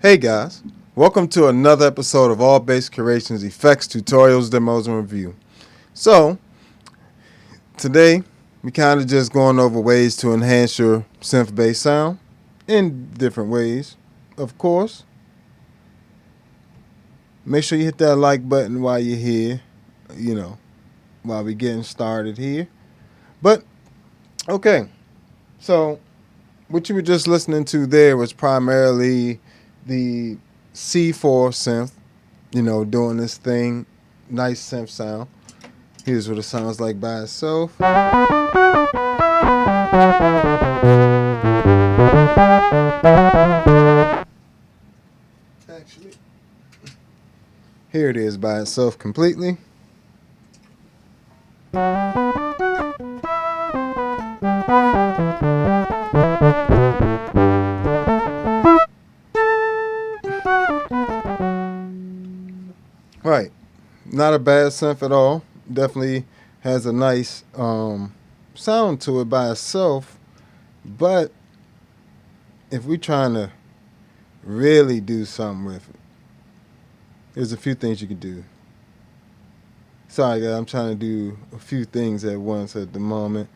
Hey guys, welcome to another episode of All Bass Curations Effects, Tutorials, Demos, and Review. So, today we kind of just going over ways to enhance your synth bass sound in different ways, of course. Make sure you hit that like button while you're here, while we're getting started here. But, okay, so what you were just listening to there was primarily the C4 synth, doing this thing, nice synth sound. Here's what it sounds like by itself. Actually, here it is by itself completely. Right, not a bad synth at all. Definitely has a nice sound to it by itself. But if we're trying to really do something with it, there's a few things you can do. Sorry guys, I'm trying to do a few things at once at the moment.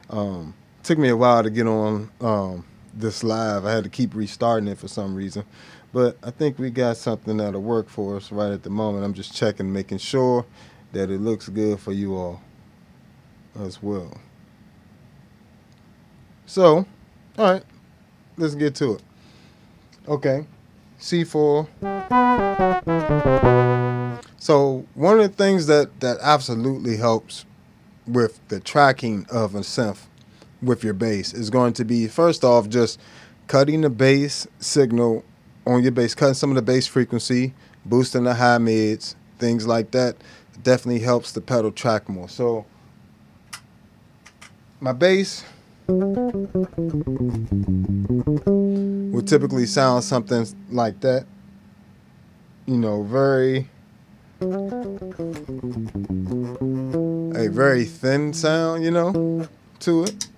Took me a while to get on this live. I had to keep restarting it for some reason. But I think we got something that'll work for us right at the moment. I'm just checking, making sure that it looks good for you all as well. So, all right, let's get to it. Okay, C4. So one of the things that absolutely helps with the tracking of a synth with your bass is going to be, first off, just cutting the bass signal on your bass, cutting some of the bass frequency, boosting the high mids, things like that. Definitely helps the pedal track more. So my bass would typically sound something like that. You know, a very thin sound, you know, to it.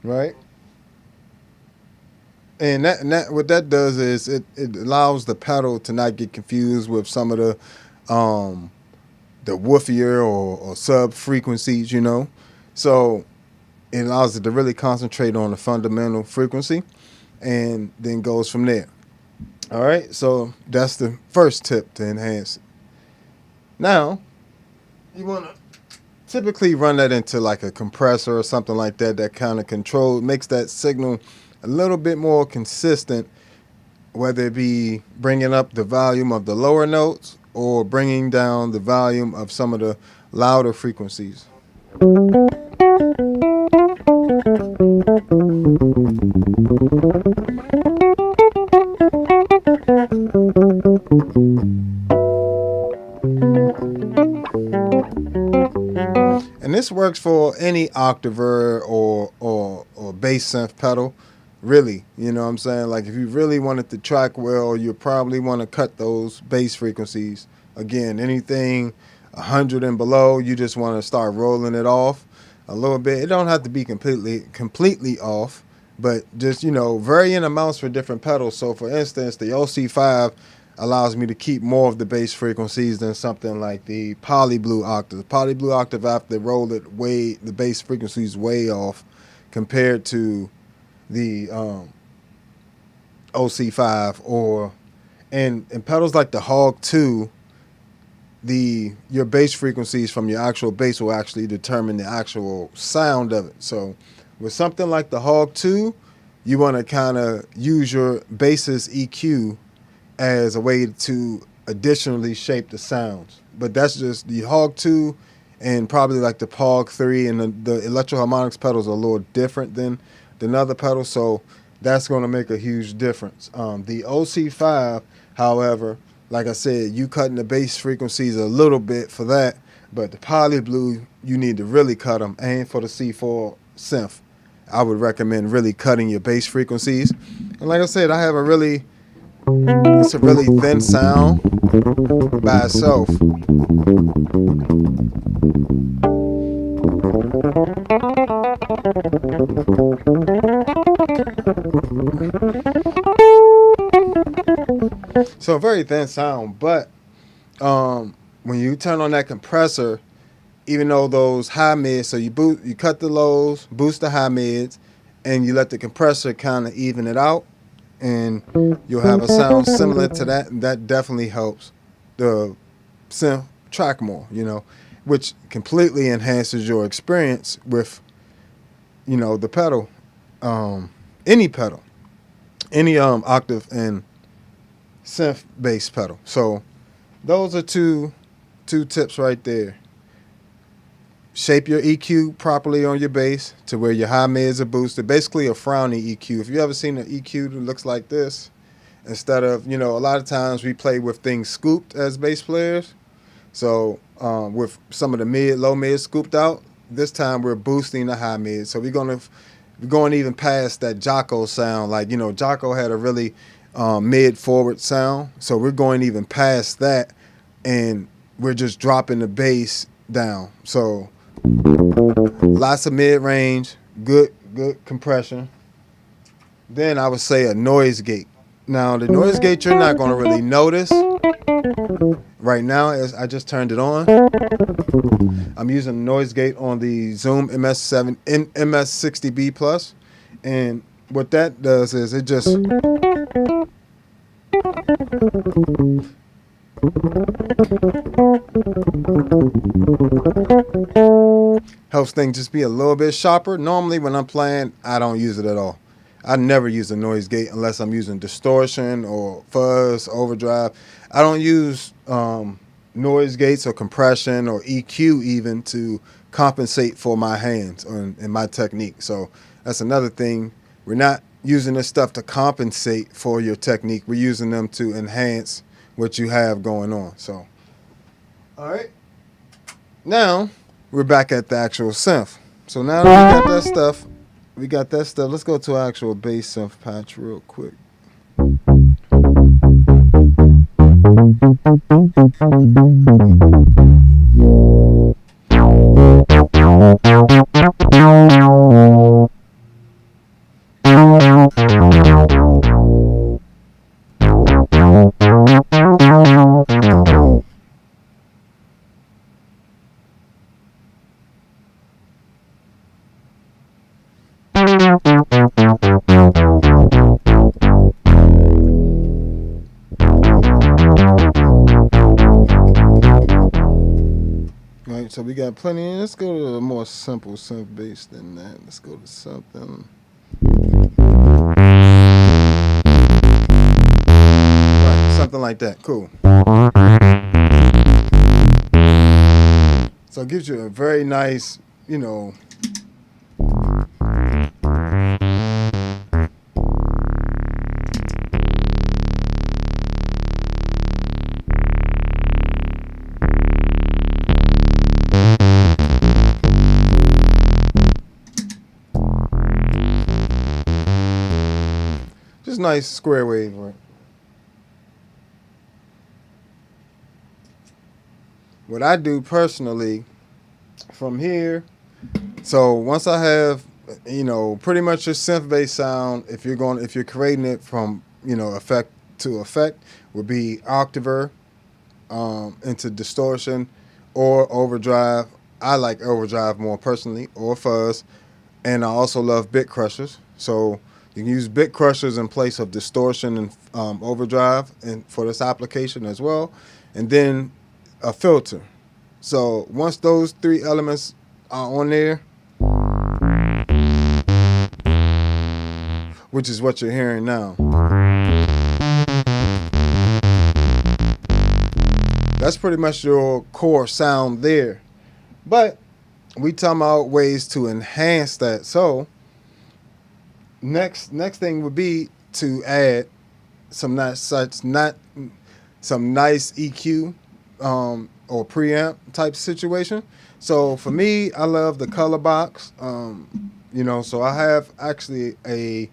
Right? And that what that does is it allows the pedal to not get confused with some of the woofier or sub frequencies, you know. So it allows it to really concentrate on the fundamental frequency and then goes from there. All right, so that's the first tip to enhance it. Now, you want to typically run that into like a compressor or something like that that kind of makes that signal a little bit more consistent, whether it be bringing up the volume of the lower notes or bringing down the volume of some of the louder frequencies. And this works for any octaver or bass synth pedal, really. You know what I'm saying? Like if you really wanted to track well, you probably want to cut those bass frequencies. Again, anything 100 and below, you just want to start rolling it off a little bit. It don't have to be completely off, but just, you know, varying amounts for different pedals. So for instance, the OC5 allows me to keep more of the bass frequencies than something like the Poly Blue Octave. Poly Blue Octave, I have to roll it the bass frequencies way off compared to the OC5 and pedals like the Hog 2, your bass frequencies from your actual bass will actually determine the actual sound of it. So with something like the Hog 2, you want to kind of use your bass's EQ as a way to additionally shape the sounds. But that's just the Hog 2 and probably like the Pog 3 and the Electro-Harmonics pedals are a little different than other pedals, so that's going to make a huge difference. The OC5, however, like I said, you cutting the bass frequencies a little bit for that, but the Poly Blue, you need to really cut them. And for the C4 synth, I would recommend really cutting your bass frequencies. And like I said, it's a really thin sound by itself. So a very thin sound, but when you turn on that compressor, even though those high mids, so you cut the lows, boost the high mids, and you let the compressor kind of even it out, and you'll have a sound similar to that. And that definitely helps the synth track more, you know, which completely enhances your experience with, you know, the pedal, any octave and synth bass pedal. So those are two tips right there. Shape your EQ properly on your bass to where your high mids are boosted. Basically a frowny EQ. If you ever seen an EQ that looks like this, instead of, you know, a lot of times we play with things scooped as bass players. So with some of the low mid scooped out, this time we're boosting the high mid. So we're going even past that Jocko sound. Like, you know, Jocko had a really mid forward sound. So we're going even past that, and we're just dropping the bass down. So lots of mid range, good compression. Then I would say a noise gate. Now the noise gate you're not going to really notice, Right now, as I just turned it on, I'm using noise gate on the Zoom MS60B Plus, and what that does is it just helps things just be a little bit sharper. Normally, when I'm playing, I don't use it at all. I never use a noise gate unless I'm using distortion or fuzz, overdrive. I don't use noise gates or compression or EQ even to compensate for my hands and my technique. So that's another thing. We're not using this stuff to compensate for your technique. We're using them to enhance what you have going on. So, all right. Now we're back at the actual synth. So now that we got that stuff. Let's go to actual bass synth patch real quick. Right, so we got plenty. Let's go to a more simple synth bass than that. Let's go to something. Right, something like that. Cool. So it gives you a very nice, just nice square wave, right? What I do personally from here, so once I have, pretty much your synth bass sound, if you're creating it from, effect to effect, would be octaver into distortion or overdrive. I like overdrive more personally, or fuzz, and I also love bit crushers. So you can use bit crushers in place of distortion and overdrive, and for this application as well, and then a filter. So once those three elements are on there, which is what you're hearing now, that's pretty much your core sound there. But we talking about ways to enhance that. So next thing would be to add some nice EQ or preamp type situation. So for me, I love the color box. So I have actually a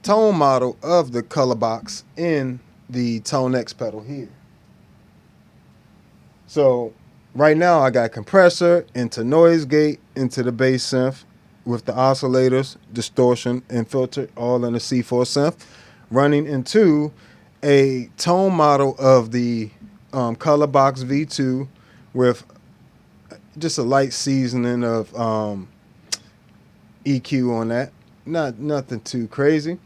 tone model of the color box in the Tone X pedal here. So right now I got compressor into noise gate into the bass synth with the oscillators, distortion, and filter all in the C4 synth, running into a tone model of the color box V2 with just a light seasoning of EQ on that. Nothing too crazy.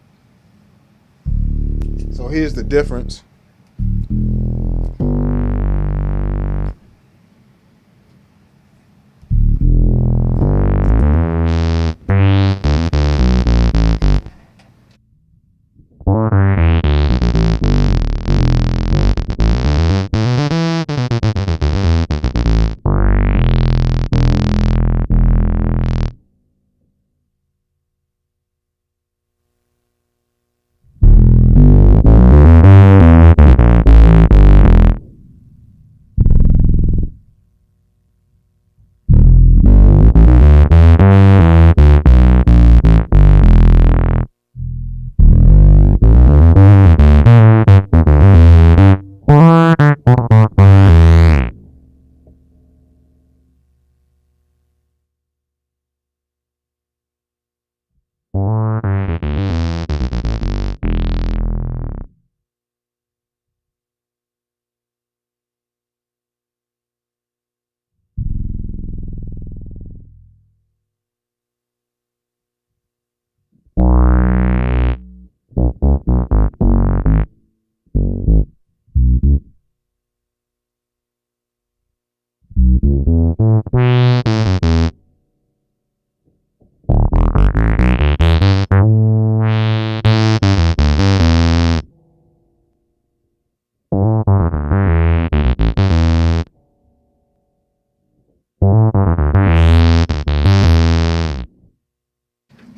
So here's the difference.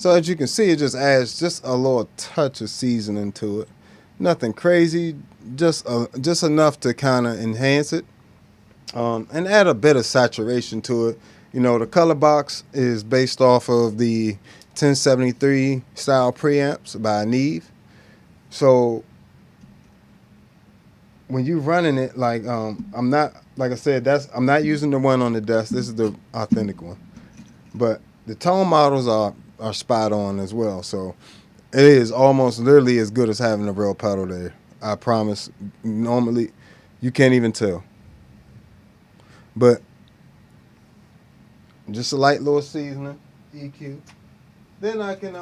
So as you can see, it just adds just a little touch of seasoning to it. Nothing crazy, just enough to kind of enhance it, and add a bit of saturation to it. You know, the color box is based off of the 1073 style preamps by Neve. So when you running it, like I'm not, like I said, I'm not using the one on the desk. This is the authentic one, but the tone models are spot on as well. So it is almost literally as good as having a real pedal there. I promise. Normally, you can't even tell. But just a light little seasoning, EQ. Then I can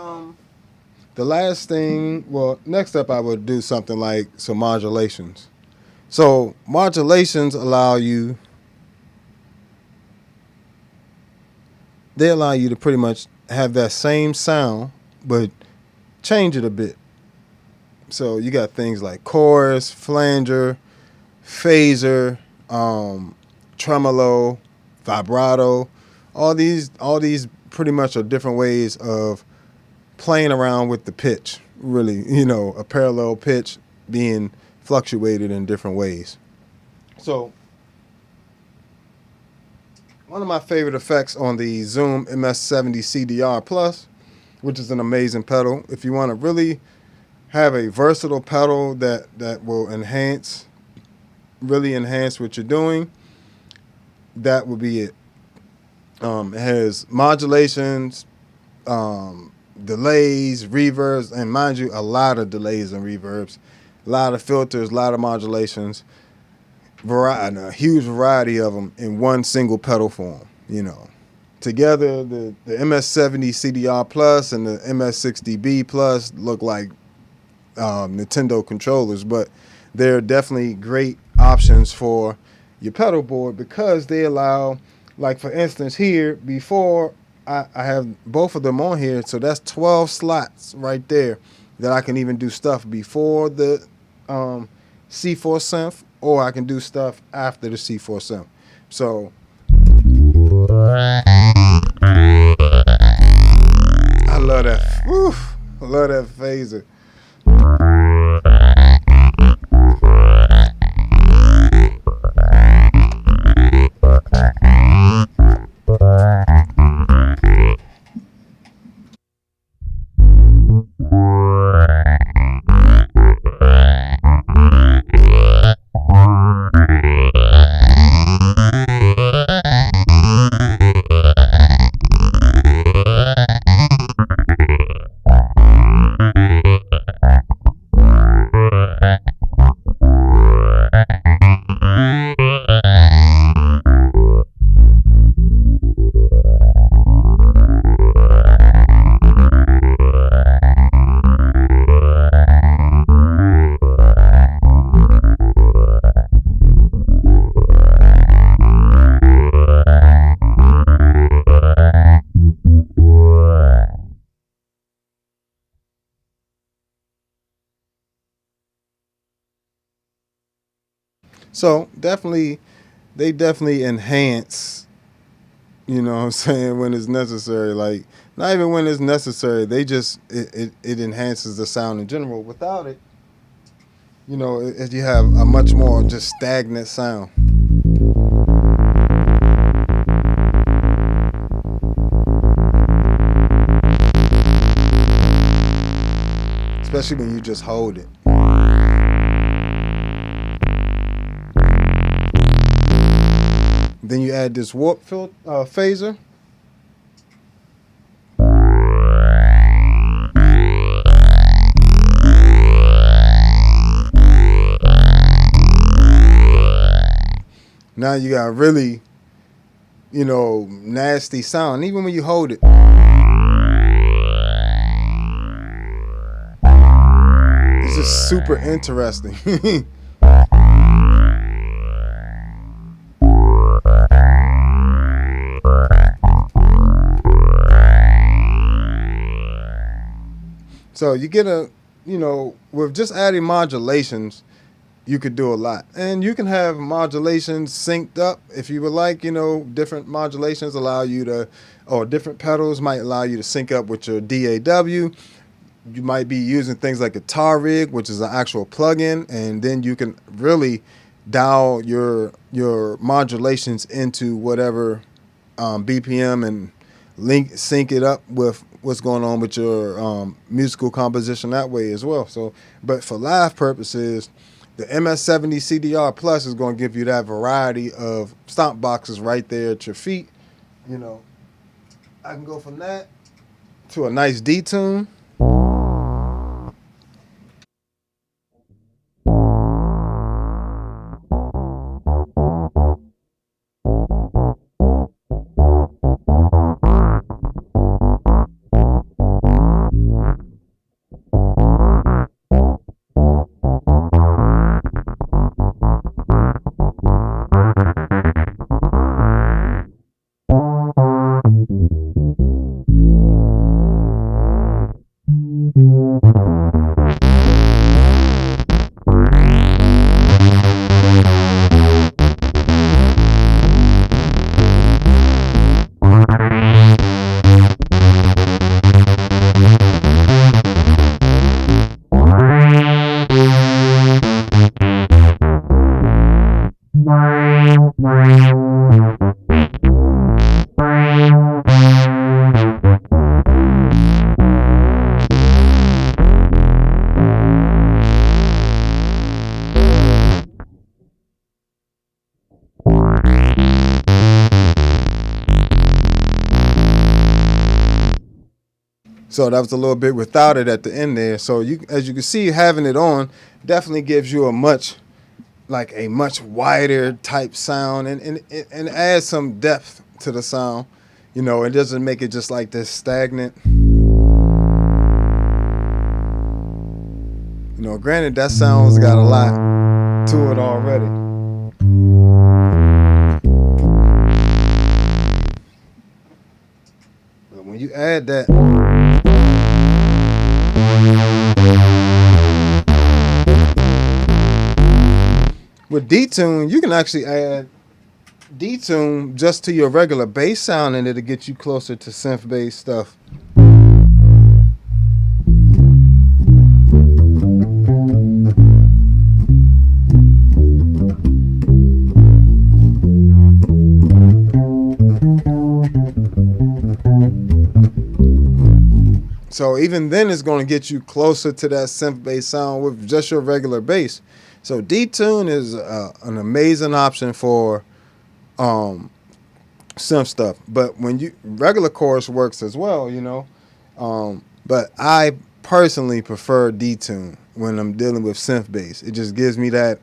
the last thing. Well, next up I would do something like some modulations. So modulations allow you. They allow you to pretty much have that same sound, but change it a bit. So you got things like chorus, flanger, phaser, tremolo, vibrato. All these pretty much are different ways of playing around with the pitch. Really, a parallel pitch being fluctuated in different ways. So one of my favorite effects on the Zoom MS70 CDR Plus, which is an amazing pedal. If you want to really have a versatile pedal that will really enhance what you're doing, that would be it. It has modulations, delays, reverbs, and mind you, a lot of delays and reverbs, a lot of filters, a lot of modulations, a huge variety of them in one single pedal form. Together, the MS70 CDR Plus and the MS60B Plus look like Nintendo controllers, but they're definitely great options for your pedal board because they allow, like for instance here, before I have both of them on here, so that's 12 slots right there that I can even do stuff before the C4 synth, or I can do stuff after the C4 synth. So I love that. Whew, I love that phaser. So they definitely enhance, what I'm saying, when it's necessary. Like, not even when it's necessary, it enhances the sound in general. Without it, you have a much more just stagnant sound. Especially when you just hold it. Then you add this warp phaser. Now you got really, nasty sound, even when you hold it. It's just super interesting. So you get with just adding modulations, you could do a lot. And you can have modulations synced up if you would like. Different modulations allow you to, or different pedals might allow you to sync up with your DAW. You might be using things like Guitar Rig, which is an actual plugin, and then you can really dial your modulations into whatever BPM and sync it up with what's going on with your musical composition that way as well. So, but for live purposes, the MS-70 CDR Plus is going to give you that variety of stomp boxes right there at your feet. I can go from that to a nice D-tune. So that was a little bit without it at the end there. So as you can see, having it on definitely gives you a much wider type sound, and adds some depth to the sound. It doesn't make it just like this stagnant. Granted, that sound's got a lot to it already. But when you add that, with D-Tune, you can actually add D-Tune just to your regular bass sound, and it'll get you closer to synth bass stuff. So even then, it's going to get you closer to that synth bass sound with just your regular bass. So D-Tune is an amazing option for synth stuff. But when regular chorus works as well, but I personally prefer D-Tune when I'm dealing with synth bass. It just gives me that,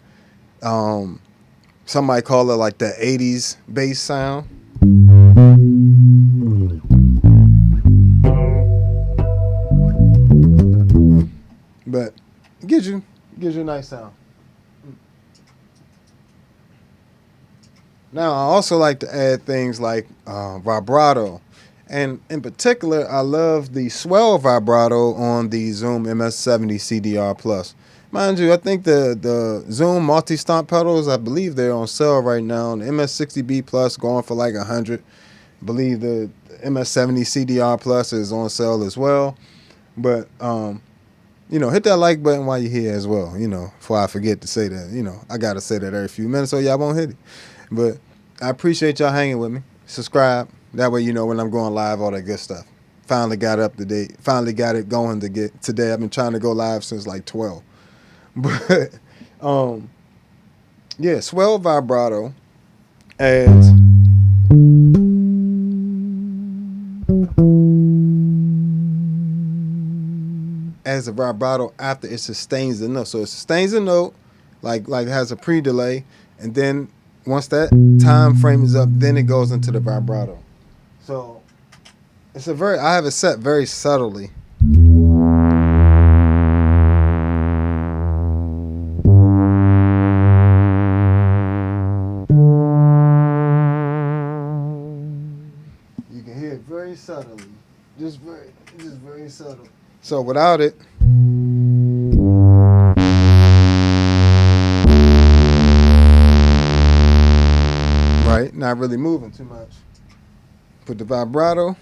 somebody call it like the 80s bass sound. But it gives you a nice sound. Now, I also like to add things like vibrato. And in particular, I love the swell vibrato on the Zoom MS-70 CDR Plus. Mind you, I think the Zoom multi-stomp pedals, I believe they're on sale right now. The MS-60B Plus going for like $100. I believe the MS-70 CDR Plus is on sale as well. But, hit that like button while you're here as well, before I forget to say that. I got to say that every few minutes so y'all won't hit it. But I appreciate y'all hanging with me. Subscribe. That way you know when I'm going live, all that good stuff. Finally got up to date. Finally got it going to get today. I've been trying to go live since like 12. But, swell vibrato adds a vibrato after it sustains the note. So it sustains the note, like it has a pre-delay, and then once that time frame is up, then it goes into the vibrato. So I have it set very subtly. You can hear it very subtly, just very subtle. So without it, right? Not really moving too much. Put the vibrato.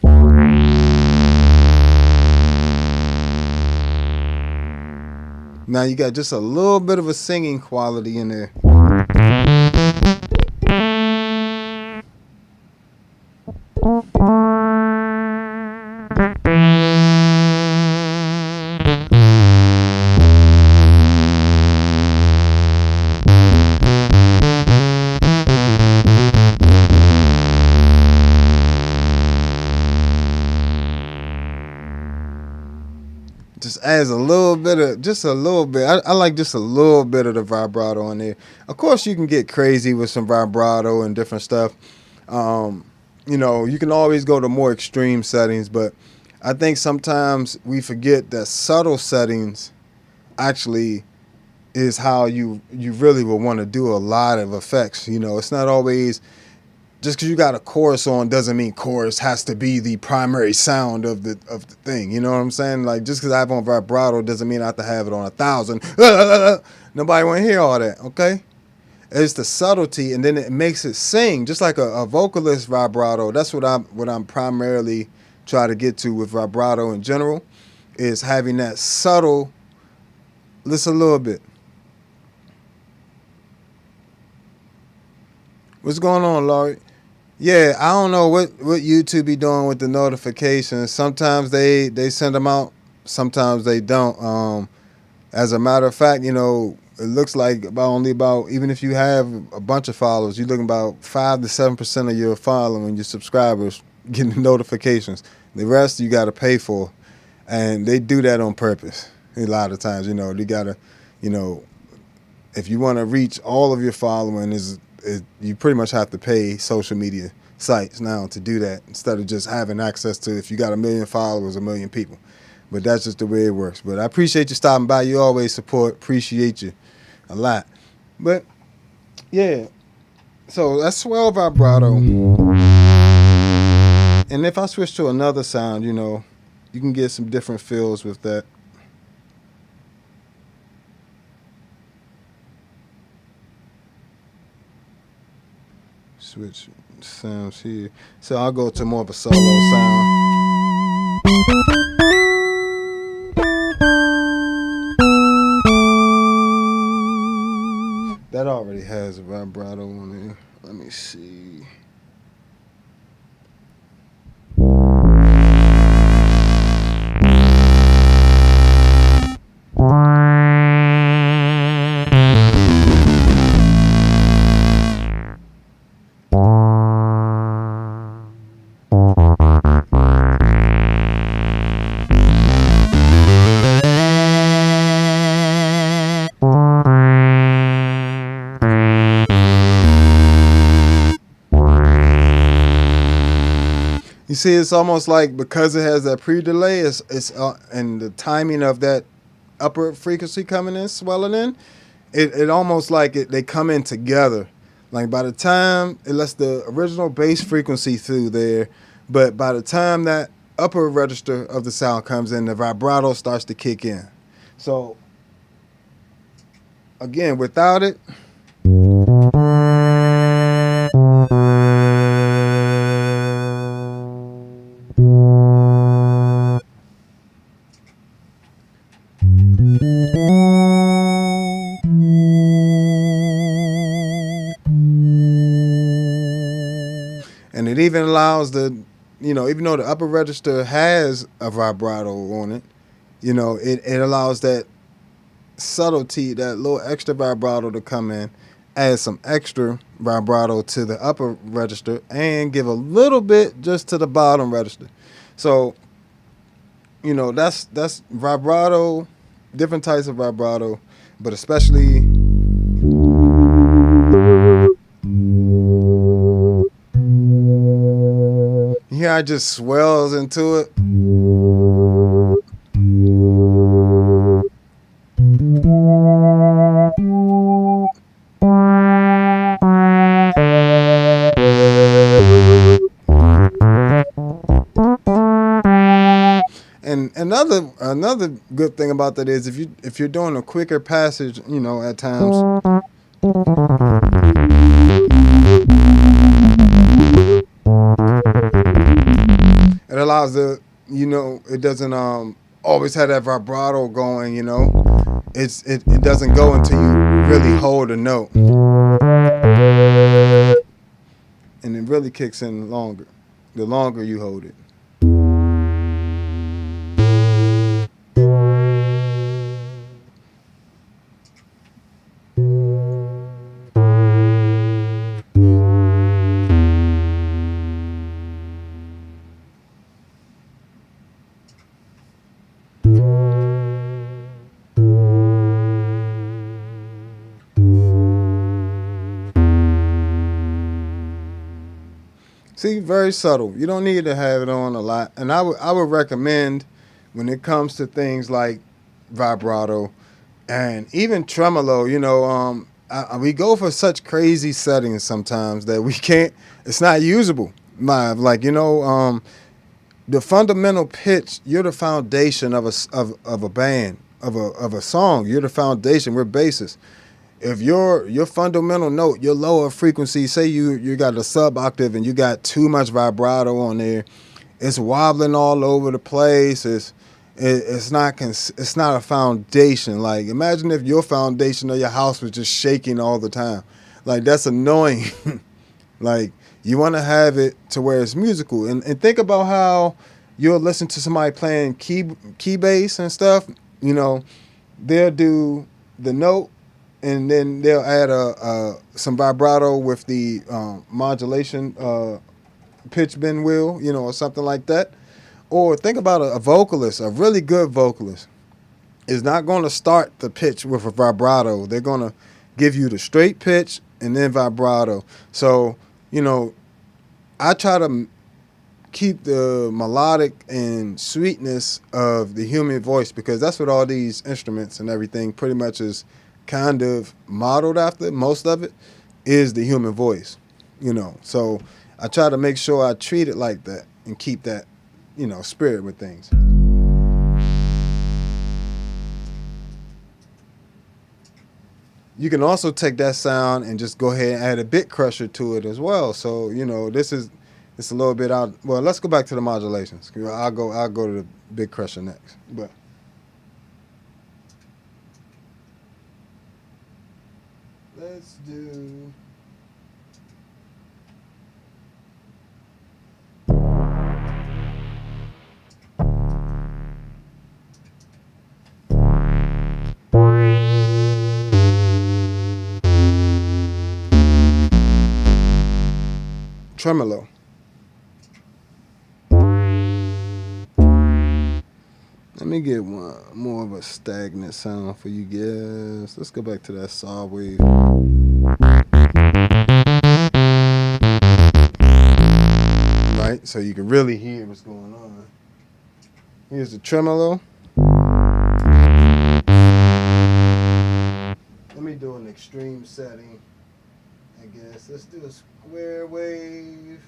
Now you got just a little bit of a singing quality in there. Just adds a little bit of, just a little bit. I like just a little bit of the vibrato in there. Of course, you can get crazy with some vibrato and different stuff. You can always go to more extreme settings, but I think sometimes we forget that subtle settings actually is how you really will want to do a lot of effects. It's not always just because you got a chorus on doesn't mean chorus has to be the primary sound of the thing. You know what I'm saying? Like, just because I have on vibrato doesn't mean I have to have it on 1,000. Nobody want to hear all that, okay? It's the subtlety, and then it makes it sing, just like a vocalist vibrato. That's what I'm primarily trying to get to with vibrato in general, is having that subtle. Listen a little bit. What's going on, Laurie? Yeah, I don't know what YouTube be doing with the notifications. Sometimes they send them out, sometimes they don't. As a matter of fact, it looks like only about, even if you have a bunch of followers, you're looking about 5 to 7% of your following, your subscribers, getting notifications. The rest you got to pay for, and they do that on purpose. A lot of times, they got to, if you want to reach all of your following, you pretty much have to pay social media sites now to do that, instead of just having access to, if you got 1 million followers, 1 million people. But that's just the way it works. But I appreciate you stopping by. You always support. Appreciate you a lot. But yeah, so that's swell vibrato. And if I switch to another sound, you can get some different feels with that. Switch sounds here. So I'll go to more of a solo sound. That already has a vibrato on there. Let me see. You see, it's almost like, because it has that pre-delay, it's and the timing of that upper frequency coming in, swelling in, it almost like they come in together. Like, by the time it lets the original bass frequency through there, but by the time that upper register of the sound comes in, the vibrato starts to kick in. So again, without it, and it even allows even though the upper register has a vibrato on it, it allows that subtlety, that little extra vibrato to come in, add some extra vibrato to the upper register, and give a little bit just to the bottom register. So, that's vibrato, different types of vibrato, but especially here I just swells into it. And another good thing about that is if you're doing a quicker passage, at times. it doesn't always have that vibrato going. It doesn't go until you really hold a note, and it really kicks in longer. The longer you hold it. See, very subtle. You don't need to have it on a lot. And I would recommend when it comes to things like vibrato and even tremolo. We go for such crazy settings sometimes that we can't. It's not usable live. The fundamental pitch. You're the foundation of a band of a song. You're the foundation. We're bassists. If your fundamental note, your lower frequency, say you got a sub octave and you got too much vibrato on there, it's wobbling all over the place. It's not a foundation. Like, imagine if your foundation of your house was just shaking all the time. Like, that's annoying. Like, you want to have it to where it's musical. And think about how you'll listen to somebody playing key bass and stuff. They'll do the note, and then they'll add some vibrato with the modulation pitch bend wheel, or something like that. Or think about a vocalist, a really good vocalist is not going to start the pitch with a vibrato. They're going to give you the straight pitch and then vibrato. So, I try to keep the melodic and sweetness of the human voice, because that's what all these instruments and everything pretty much is kind of modeled after. Most of it is the human voice, So I try to make sure I treat it like that and keep that, spirit with things. You can also take that sound and just go ahead and add a bit crusher to it as well. So, it's a little bit out. Well, let's go back to the modulations. I'll go to the bit crusher next. But let's do tremolo. Let me get one more of a stagnant sound for you guys. Let's go back to that saw wave. Right, so you can really hear what's going on. Here's the tremolo. Let me do an extreme setting, I guess. Let's do a square wave,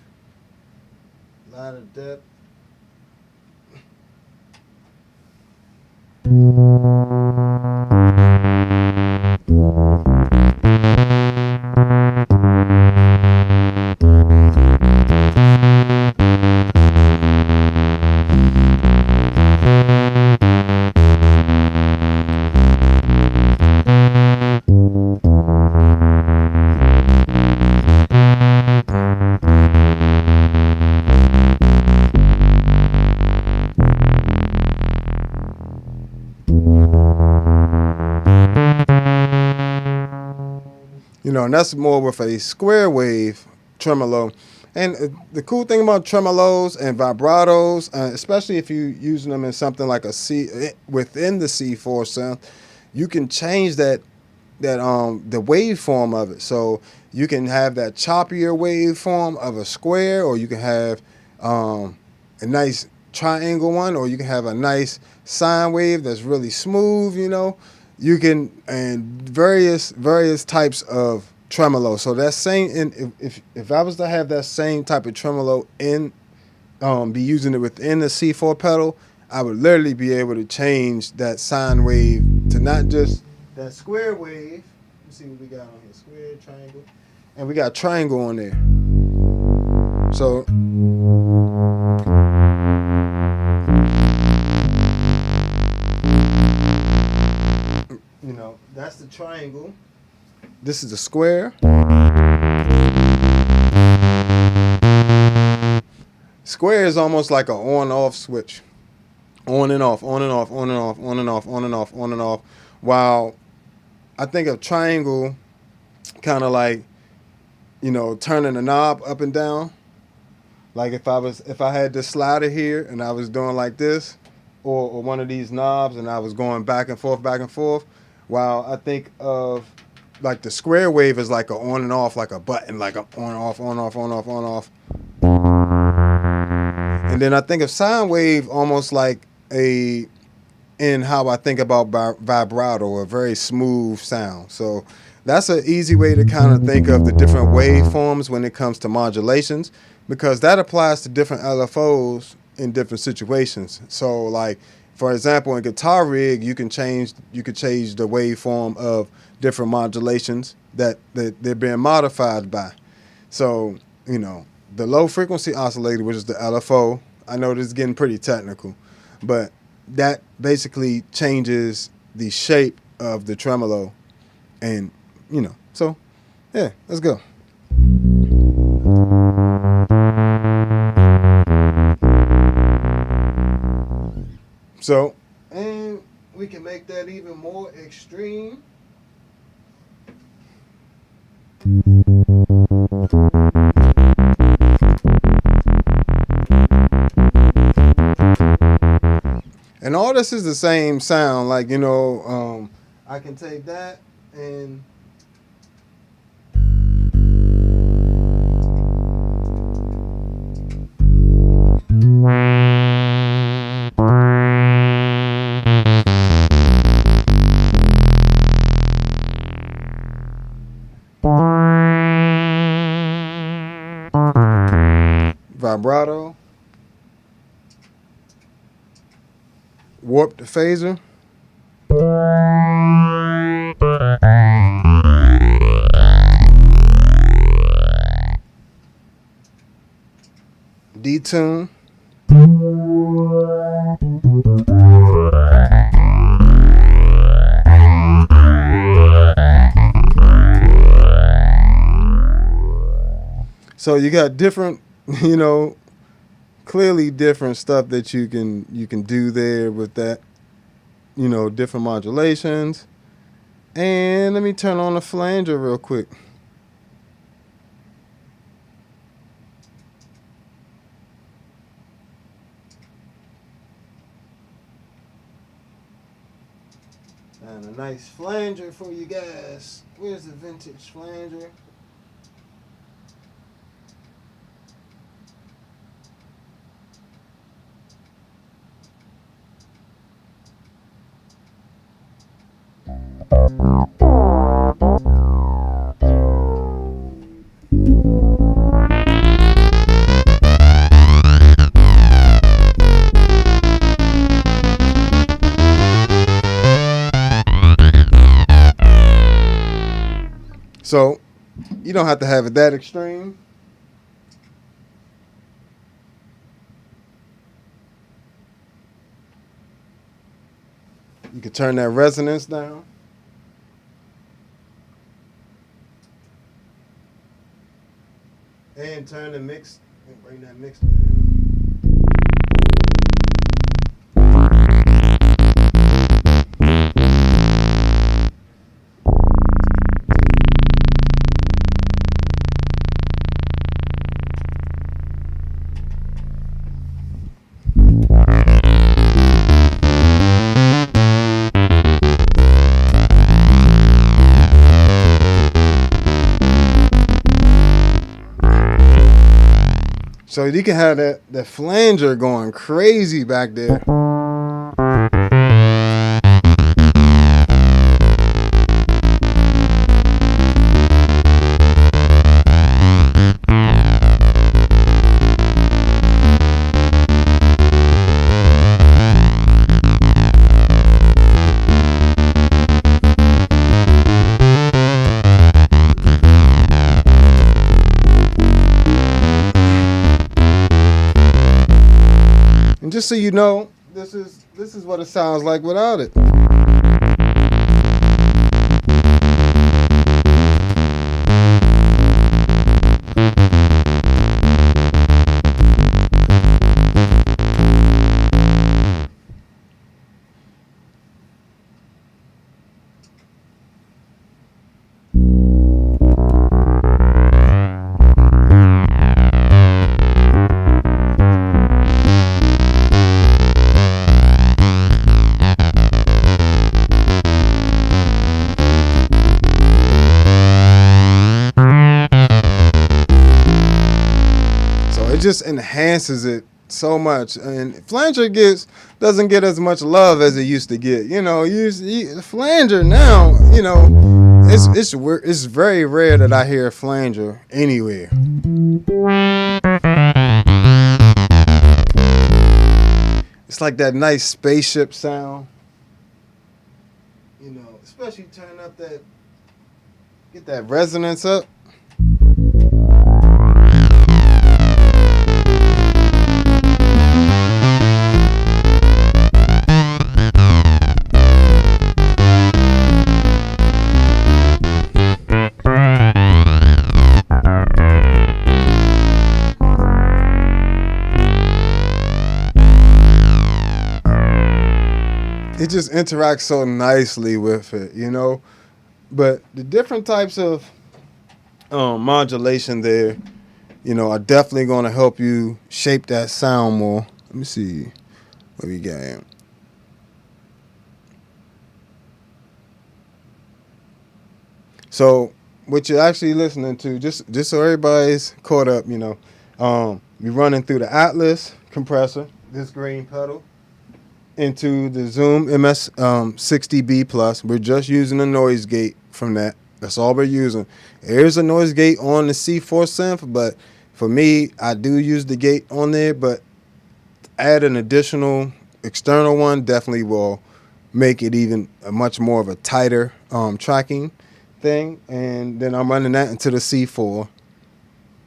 line of depth. And that's more with a square wave tremolo. And the cool thing about tremolos and vibratos, especially if you're using them in something like a C within the C4 sound, you can change the waveform of it. So you can have that choppier waveform of a square, or you can have a nice triangle one, or you can have a nice sine wave that's really smooth. You can, and various types of tremolo. So that same, if I was to have that same type of tremolo be using it within the C4 pedal, I would literally be able to change that sine wave to not just that square wave. Let's see what we got on here: square, triangle, and we got triangle on there. So This is the square. Square is almost like an on-off switch. On and off, on and off, on and off, on and off, on and off, on and off. While I think of triangle kind of like, turning the knob up and down. Like if I had this slider here and I was doing like this, or one of these knobs and I was going back and forth. While I think of like the square wave is like a on and off, like a button, like a on off, on off, on off, on off. And then I think of sine wave almost like in how I think about vibrato, a very smooth sound. So that's an easy way to kind of think of the different waveforms when it comes to modulations, because that applies to different LFOs in different situations. So like, for example, in guitar rig, you could change the waveform of different modulations that they're being modified by. So, the low frequency oscillator, which is the LFO, I know this is getting pretty technical, but that basically changes the shape of the tremolo. And, so, yeah, let's go. So, and we can make that even more extreme. And all this is the same sound. Like, I can take that and vibrato, warp the phaser, detune, so you got different, clearly different stuff that you can do there with that, different modulations. And let me turn on the flanger real quick. And a nice flanger for you guys. Where's the vintage flanger? So you don't have to have it that extreme. You can turn that resonance down. And turn the mix, and bring that mix down. So you can have that flanger going crazy back there. Just so you know, this is what it sounds like without it. just enhances it so much. And flanger doesn't get as much love as it used to get. You know, flanger now, you know, it's very rare that I hear a flanger anywhere. It's like that nice spaceship sound. You know, especially turn up get that resonance up. It just interacts so nicely with it, you know. But the different types of modulation there, you know, are definitely going to help you shape that sound more. Let me see what we got here. So what you're actually listening to, just so everybody's caught up, you know, you're running through the Atlas compressor, this green pedal, into the Zoom MS 60B Plus. We're just using a noise gate from that. That's all we're using. There's a noise gate on the C4 synth, but for me, I do use the gate on there, but add an additional external one definitely will make it even a much more of a tighter tracking thing. And then I'm running that into the C4.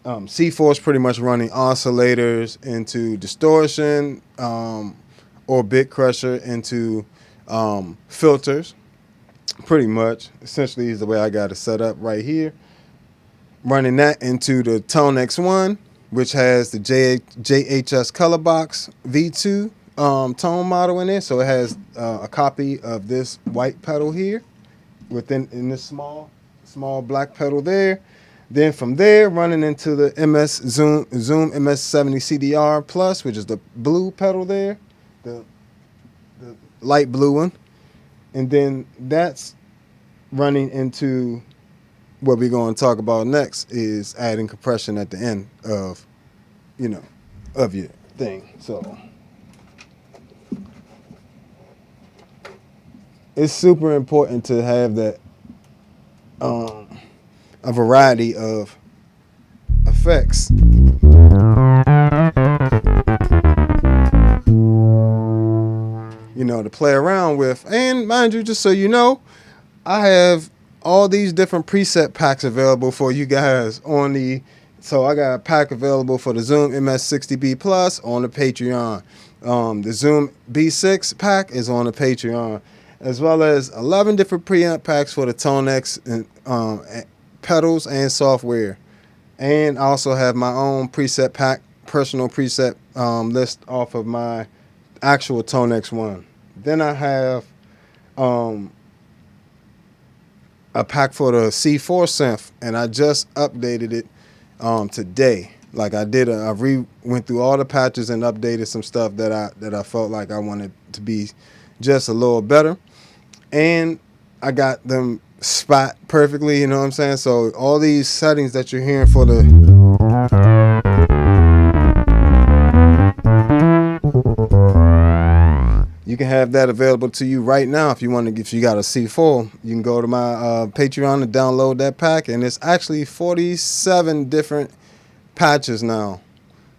C4 is pretty much running oscillators into distortion, or bit crusher into filters, pretty much. Essentially is the way I got it set up right here. Running that into the Tone X1, which has the JHS Color Box V2 tone model in it. So it has a copy of this white pedal here in this small black pedal there. Then from there, running into the Zoom MS70 CDR Plus, which is the blue pedal there. The light blue one, and then that's running into what we're going to talk about next is adding compression at the end of, you know, of your thing. So it's super important to have that a variety of effects. You know, to play around with. And mind you, just so you know, I have all these different preset packs available for you guys so I got a pack available for the Zoom MS60B Plus on the Patreon. The Zoom B6 pack is on the Patreon, as well as 11 different preamp packs for the Tone X and pedals and software. And I also have my own preset pack, personal preset list off of my actual Tone X1. Then I have a pack for the C4 synth, and I just updated it today. Like I went through all the patches and updated some stuff that I felt like I wanted to be just a little better, and I got them spot perfectly. You know what I'm saying? So all these settings that you're hearing for the you can have that available to you right now if you got a C4. You can go to my Patreon and download that pack, and it's actually 47 different patches now.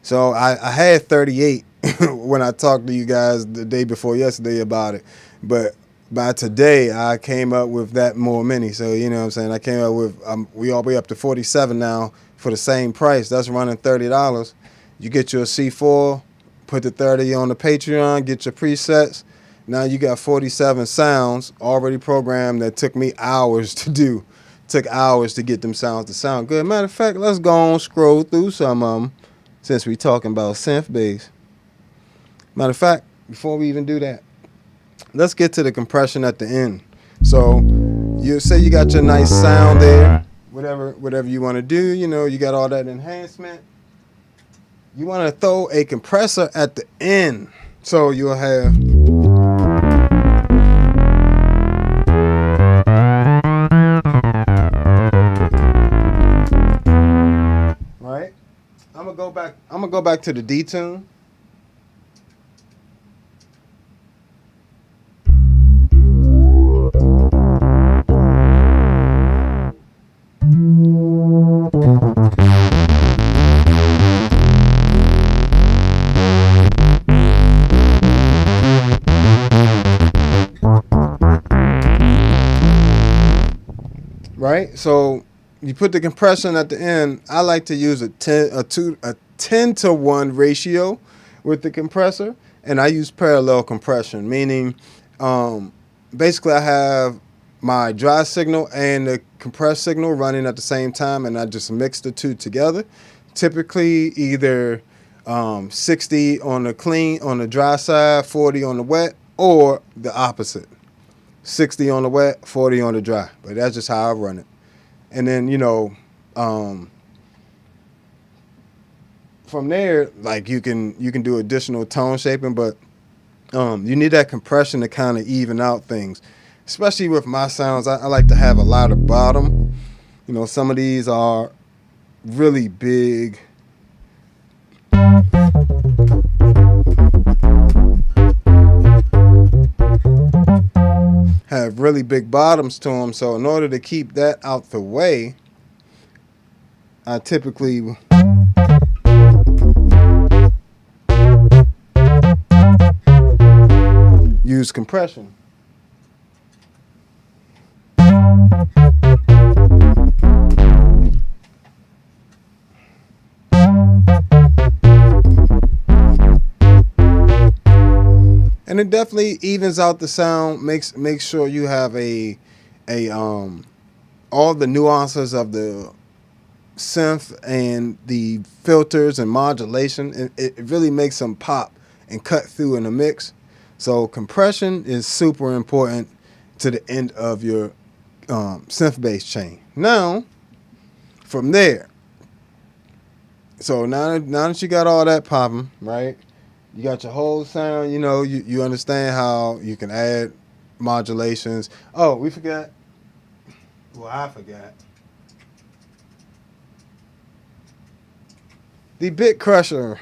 So I had 38 when I talked to you guys the day before yesterday about it, but by today I came up with that more many. So you know what I'm saying, I came up with we all the way up to 47 now for the same price. That's running $30. You get your C4, put the 30 on the Patreon, get your presets. Now you got 47 sounds already programmed that took me hours to do. Took hours to get them sounds to sound good. Matter of fact, let's go on scroll through some of them since we talking about synth bass. Matter of fact, before we even do that, let's get to the compression at the end. So you say you got your nice sound there, whatever you want to do, you know, you got all that enhancement. You want to throw a compressor at the end. So you'll have right? I'm I'm gonna go back to the D tune. Right? So you put the compression at the end. I like to use a 10 to 1 ratio with the compressor, and I use parallel compression, meaning basically I have my dry signal and the compressed signal running at the same time, and I just mix the two together. Typically either 60 on the dry side, 40 on the wet, or the opposite. 60 on the wet, 40 on the dry. But that's just how I run it. And then, from there, like you can do additional tone shaping, but you need that compression to kind of even out things. Especially with my sounds, I like to have a lot of bottom. Some of these are really big. Have really big bottoms to them, so in order to keep that out the way, I typically use compression. And it definitely evens out the sound, makes sure you have all the nuances of the synth and the filters and modulation. It really makes them pop and cut through in a mix. So compression is super important to the end of your synth bass chain. Now, from there, so now that you got all that popping, right? You got your whole sound, you understand how you can add modulations. Oh, we forgot. Well, I forgot. The bit crusher.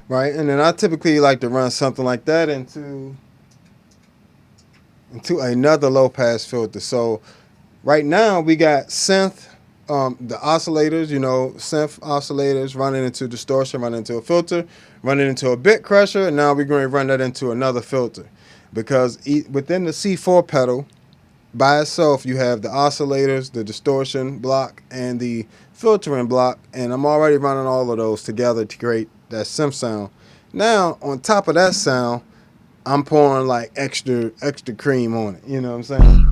Right, and then I typically like to run something like that into another low pass filter. So right now we got synth, the oscillators, synth oscillators running into distortion, running into a filter, running into a bit crusher, and now we're going to run that into another filter, because within the C4 pedal by itself you have the oscillators, the distortion block, and the filtering block, and I'm already running all of those together to create that synth sound. Now on top of that sound, I'm pouring like extra cream on it. You know what I'm saying?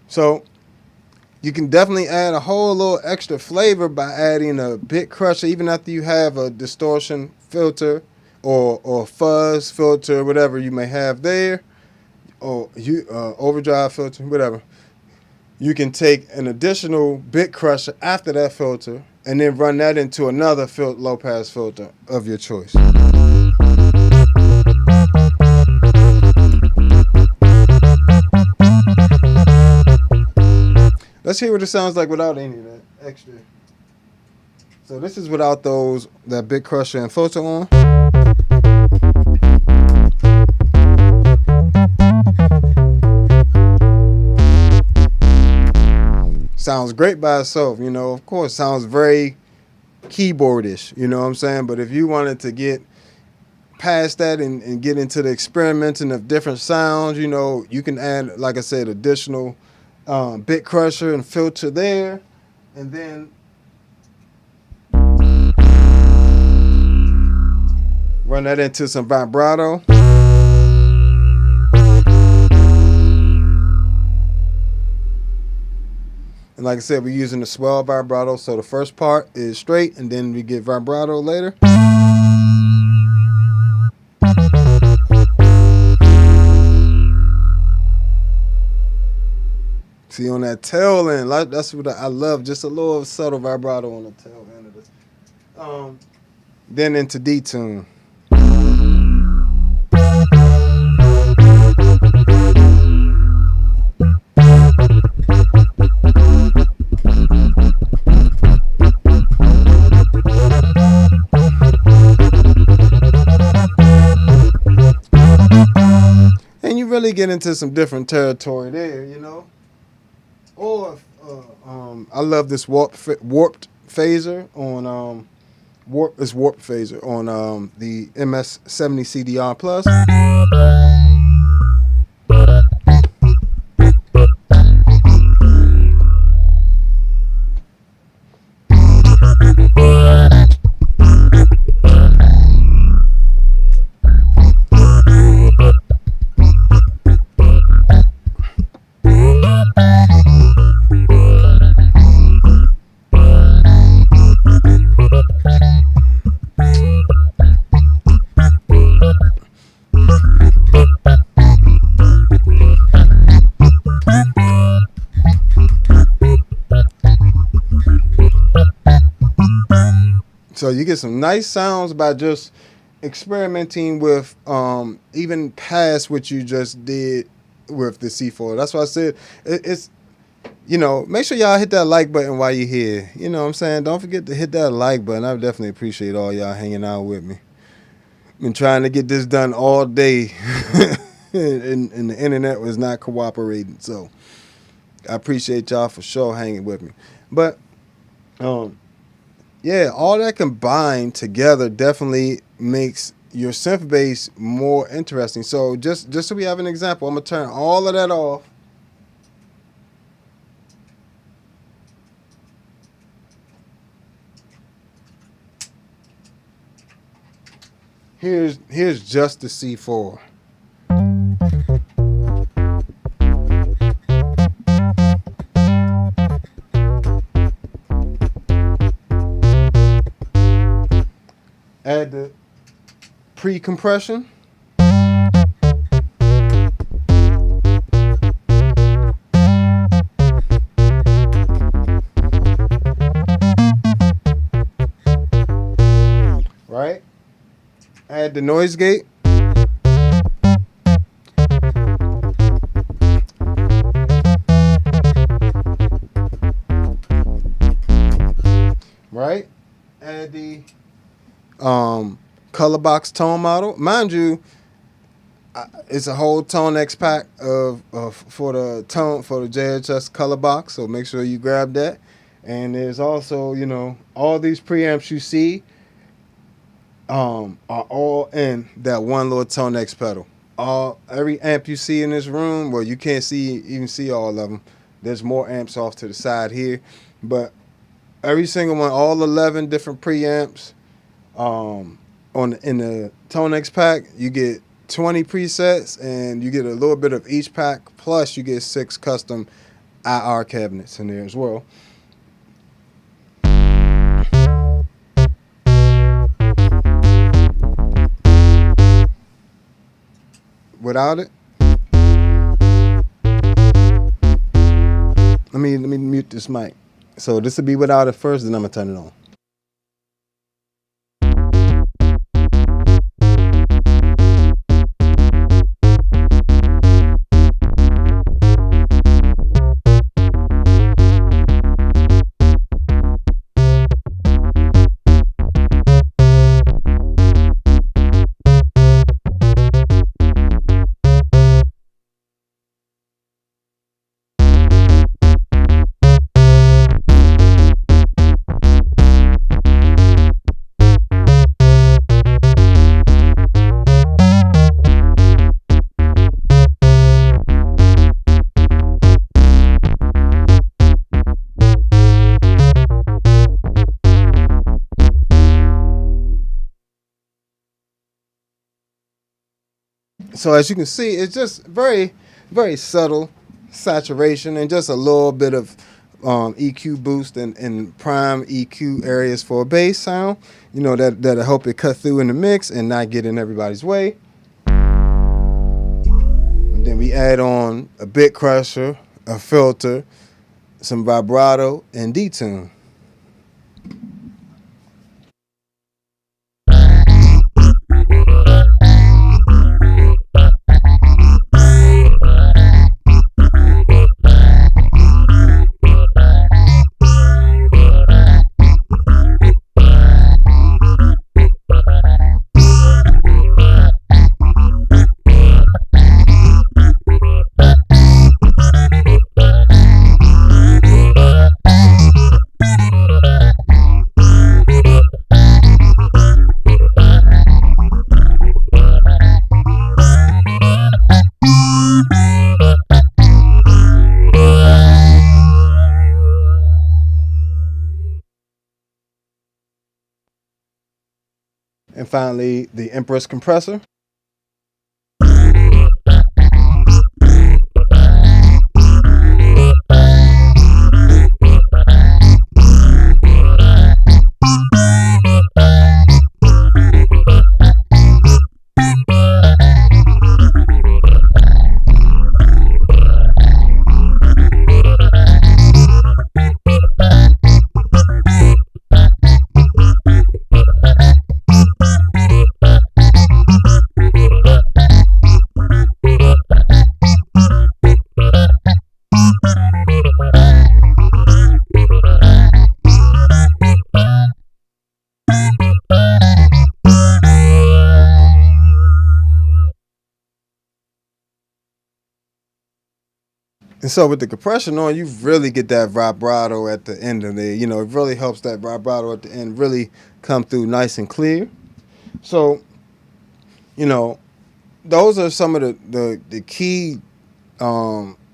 So you can definitely add a whole little extra flavor by adding a bit crusher, even after you have a distortion filter or fuzz filter, whatever you may have there, or overdrive filter, whatever. You can take an additional bit crusher after that filter and then run that into another low pass filter of your choice. Let's hear what it sounds like without any of that extra. So this is without that bit crusher and filter on. Sounds great by itself, you know. Of course, sounds very keyboardish, you know what I'm saying? But if you wanted to get past that and get into the experimenting of different sounds, you know, you can add, like I said, additional bit crusher and filter there. And then run that into some vibrato. And like I said, we're using the swell vibrato. So the first part is straight, and then we get vibrato later. See, on that tail end, that's what I love, just a little subtle vibrato on the tail end of this. Then into D-tune. And you really get into some different territory there, you know. Or I love this warped phaser on warped phaser on the MS-70 CDR Plus. So you get some nice sounds by just experimenting with even past what you just did with the C4. That's why I said it's, you know, make sure y'all hit that like button while you're here. You know what I'm saying? Don't forget to hit that like button. I definitely appreciate all y'all hanging out with me. Been trying to get this done all day and the internet was not cooperating. So I appreciate y'all for sure hanging with me. But yeah, all that combined together definitely makes your synth bass more interesting. So just so we have an example, I'm going to turn all of that off. Here's just the C4. Add the pre-compression. Right? Add the noise gate. Right? Add the color box tone model. Mind you, it's a whole Tone X pack for the JHS color box, so make sure you grab that. And there's also, you know, all these preamps you see are all in that one little Tone X pedal. Every amp you see in this room, well, you can't even see all of them. There's more amps off to the side here, but every single one, all 11 different preamps. In the Tone X pack, you get 20 presets, and you get a little bit of each pack. Plus, you get 6 custom IR cabinets in there as well. Without it, let me mute this mic. So this will be without it first, then I'm gonna turn it on. So as you can see, it's just very, very subtle saturation and just a little bit of EQ boost and prime EQ areas for a bass sound. You know, that'll help it cut through in the mix and not get in everybody's way. And then we add on a bit crusher, a filter, some vibrato, and detune. And finally, the Empress compressor. And so with the compression on, you really get that vibrato at the end of it. You know, it really helps that vibrato at the end really come through nice and clear. So, you know, those are some of the key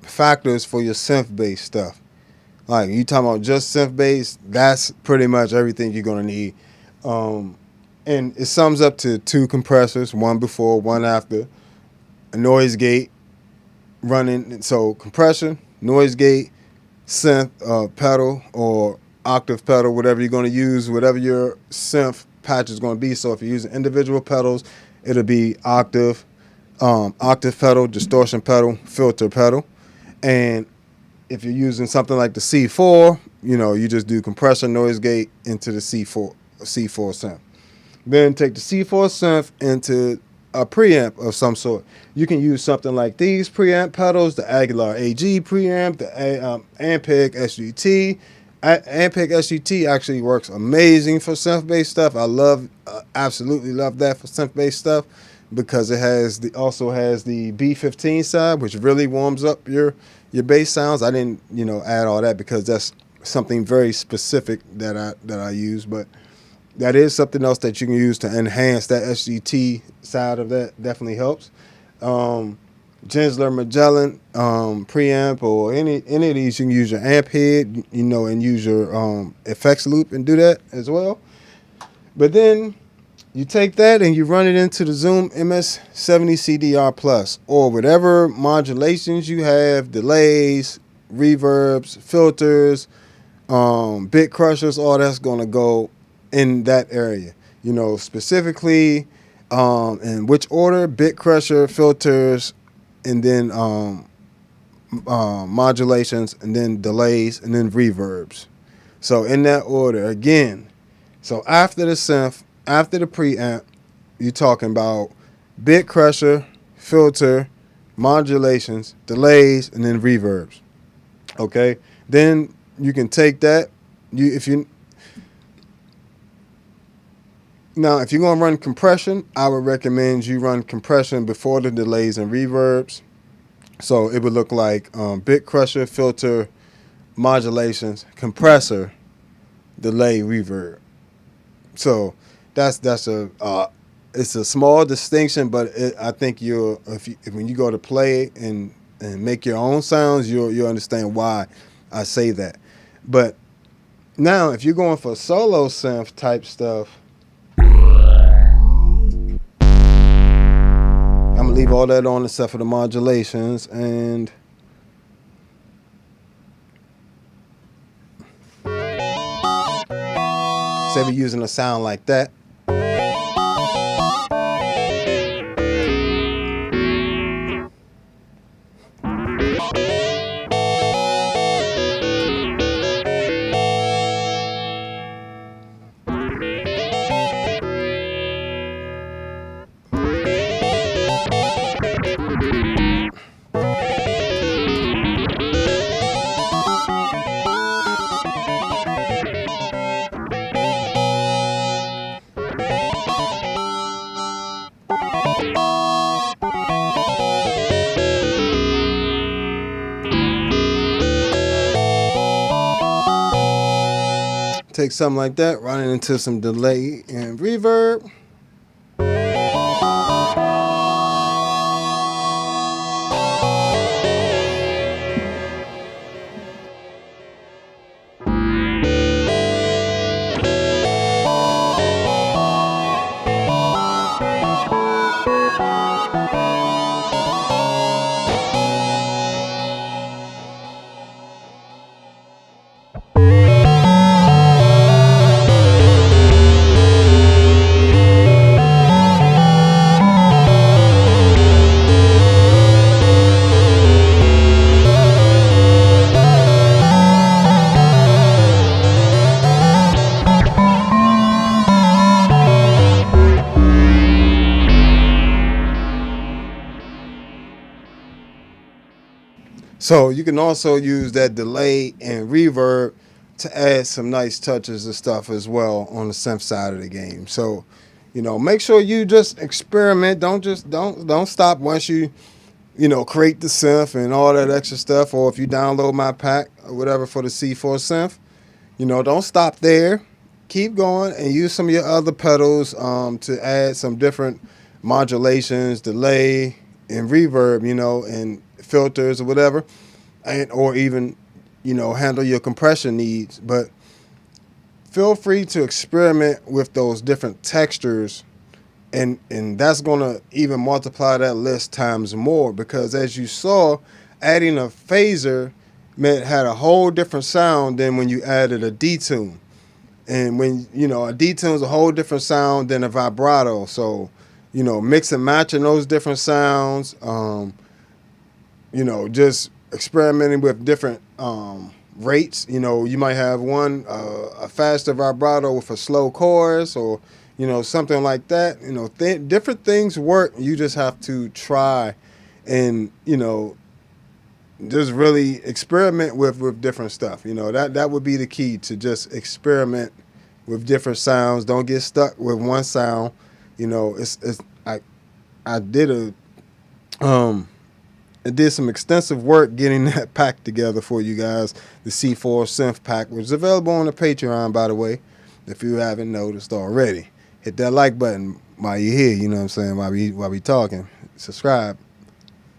factors for your synth bass stuff. Like you talking about just synth bass, that's pretty much everything you're gonna need. And it sums up to two compressors, one before, one after, a noise gate running. So compression, noise gate, synth pedal or octave pedal, whatever you're gonna use, whatever your synth patch is gonna be. So if you're using individual pedals, it'll be octave, octave pedal, distortion pedal, filter pedal. And if you're using something like the C4, you know, you just do compressor, noise gate into the C4 synth. Then take the C4 synth into a preamp of some sort. You can use something like these preamp pedals, the Aguilar AG preamp, the Ampeg SGT. Ampeg SGT actually works amazing for synth-based stuff. I absolutely love that for synth-based stuff because it also has the B15 side, which really warms up your bass sounds. I didn't, add all that because that's something very specific that I use, but that is something else that you can use to enhance that SGT side of that. Definitely helps. Gensler Magellan preamp or any of these, you can use your amp head, and use your effects loop and do that as well. But then you take that and you run it into the Zoom MS-70 CDR Plus or whatever modulations you have, delays, reverbs, filters, bit crushers, all that's going to go in that area. Specifically in which order: bit crusher, filters, and then modulations, and then delays, and then reverbs. So in that order again. So after the synth, after the preamp, you're talking about bit crusher, filter, modulations, delays, and then reverbs. Okay? Then you can take that. If you're going to run compression, I would recommend you run compression before the delays and reverbs. So it would look like bit crusher, filter, modulations, compressor, delay, reverb. So that's it's a small distinction, but I think when you go to play and make your own sounds, you'll understand why I say that. But now, if you're going for solo synth type stuff, I'm gonna leave all that on except for the modulations, and say we're using a sound like that. Take something like that, run it into some delay and reverb. So you can also use that delay and reverb to add some nice touches and stuff as well on the synth side of the game. So, make sure you just experiment. Don't stop once you create the synth and all that extra stuff, or if you download my pack or whatever for the C4 synth, don't stop there. Keep going and use some of your other pedals to add some different modulations, delay, and reverb, and filters or whatever, or even, handle your compression needs. But feel free to experiment with those different textures, and that's going to even multiply that list times more, because as you saw, adding a phaser had a whole different sound than when you added a detune. And when, a detune is a whole different sound than a vibrato. So, mix and matching those different sounds, just experimenting with different rates. You might have one, a faster vibrato with a slow chorus, or, something like that. Different things work. You just have to try and, just really experiment with different stuff. That would be the key, to just experiment with different sounds. Don't get stuck with one sound. I did some extensive work getting that pack together for you guys, the C4 synth pack, which is available on the Patreon, by the way, if you haven't noticed already. Hit that like button while you're here, you know what I'm saying, while we talking. Subscribe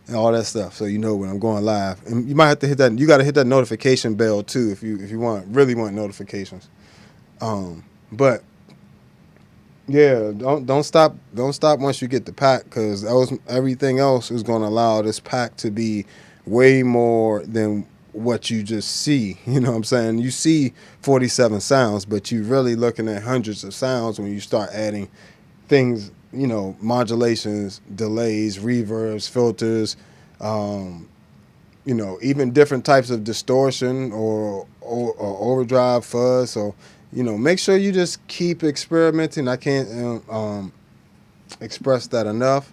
and all that stuff, so you know when I'm going live. And you might have to hit that. You got to hit that notification bell too if you really want notifications. But yeah, don't stop once you get the pack, because everything else is going to allow this pack to be way more than what you just see. You know what I'm saying? You see 47 sounds, but you're really looking at hundreds of sounds when you start adding things, modulations, delays, reverbs, filters, even different types of distortion or overdrive, fuzz. So, make sure you just keep experimenting. I can't express that enough,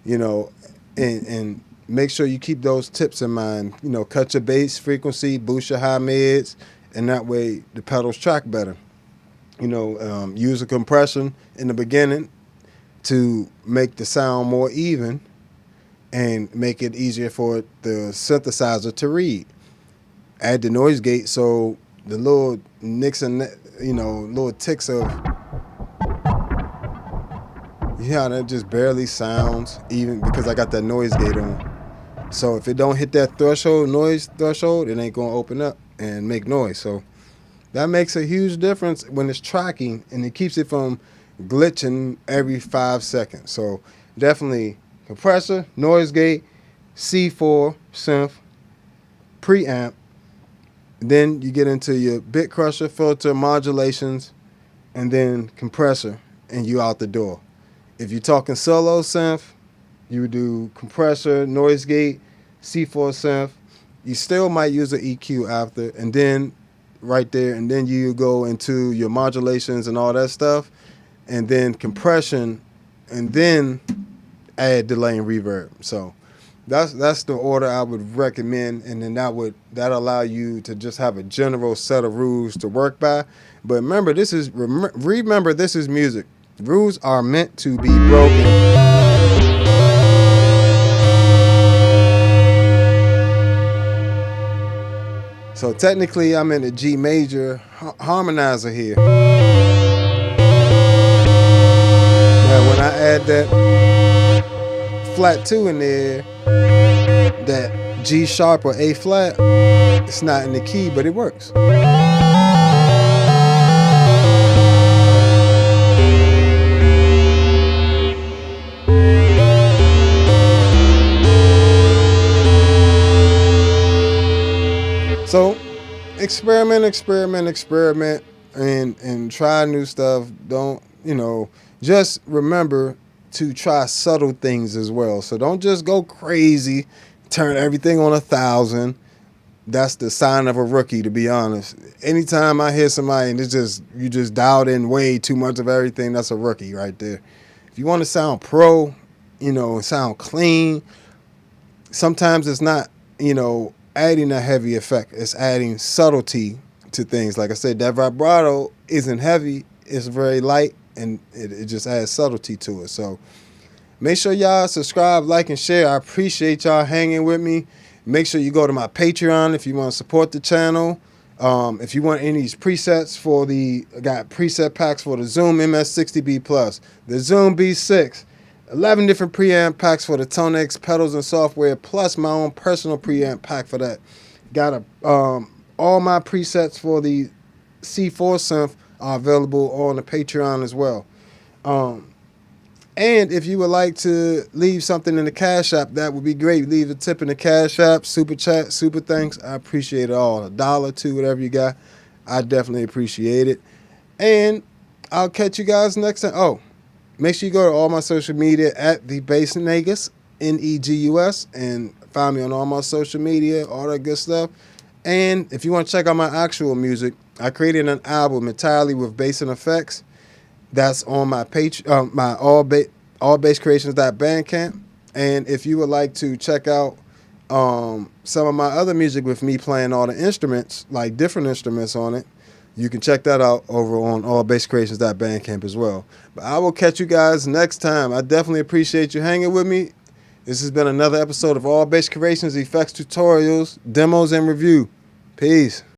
and make sure you keep those tips in mind. Cut your bass frequency, boost your high mids, and that way the pedals track better. Use a compression in the beginning to make the sound more even and make it easier for the synthesizer to read. Add the noise gate so the little nicks and little ticks of, that just barely sounds even, because I got that noise gate on. So if it don't hit that noise threshold, it ain't gonna open up and make noise. So that makes a huge difference when it's tracking, and it keeps it from glitching every 5 seconds. So definitely compressor, noise gate, C4 synth, preamp. Then you get into your bit crusher, filter, modulations, and then compressor, and you out the door. If you're talking solo synth, you would do compressor, noise gate, C4 synth. You still might use an EQ after, and then right there, and then you go into your modulations and all that stuff, and then compression, and then add delay and reverb. So that's the order I would recommend, and then that allow you to just have a general set of rules to work by. But remember, this is music. Rules are meant to be broken. So technically, I'm in a G major harmonizer here. Now, when I add that flat 2 in there, that G sharp or A flat, it's not in the key, but it works. So experiment, and try new stuff. Don't, just remember to try subtle things as well. So don't just go crazy, turn everything on 1,000. That's the sign of a rookie, to be honest. Anytime I hear somebody and you just dialed in way too much of everything, that's a rookie right there. If you want to sound pro, sound clean, sometimes it's not, adding a heavy effect. It's adding subtlety to things. Like I said, that vibrato isn't heavy. It's very light, and it just adds subtlety to it. So make sure y'all subscribe, like, and share. I appreciate y'all hanging with me. Make sure you go to my Patreon if you want to support the channel. If you want any of these presets I got preset packs for the Zoom MS60B Plus, the Zoom B6, 11 different preamp packs for the Tonex pedals and software, plus my own personal preamp pack for that. Got all my presets for the C4 synth are available on the Patreon as well. And if you would like to leave something in the Cash App, that would be great. Leave a tip in the Cash App, super chat, super thanks. I appreciate it all. $1, $2, whatever you got. I definitely appreciate it. And I'll catch you guys next time. Oh, make sure you go to all my social media at the Bassnegus, Negus, and find me on all my social media, all that good stuff. And if you want to check out my actual music, I created an album entirely with bass and effects. That's on my page, my allbasscreations.bandcamp. And if you would like to check out some of my other music with me playing all the instruments, like different instruments on it, you can check that out over on allbasscreations.bandcamp as well. But I will catch you guys next time. I definitely appreciate you hanging with me. This has been another episode of All Bass Creations, effects tutorials, demos, and review. Peace.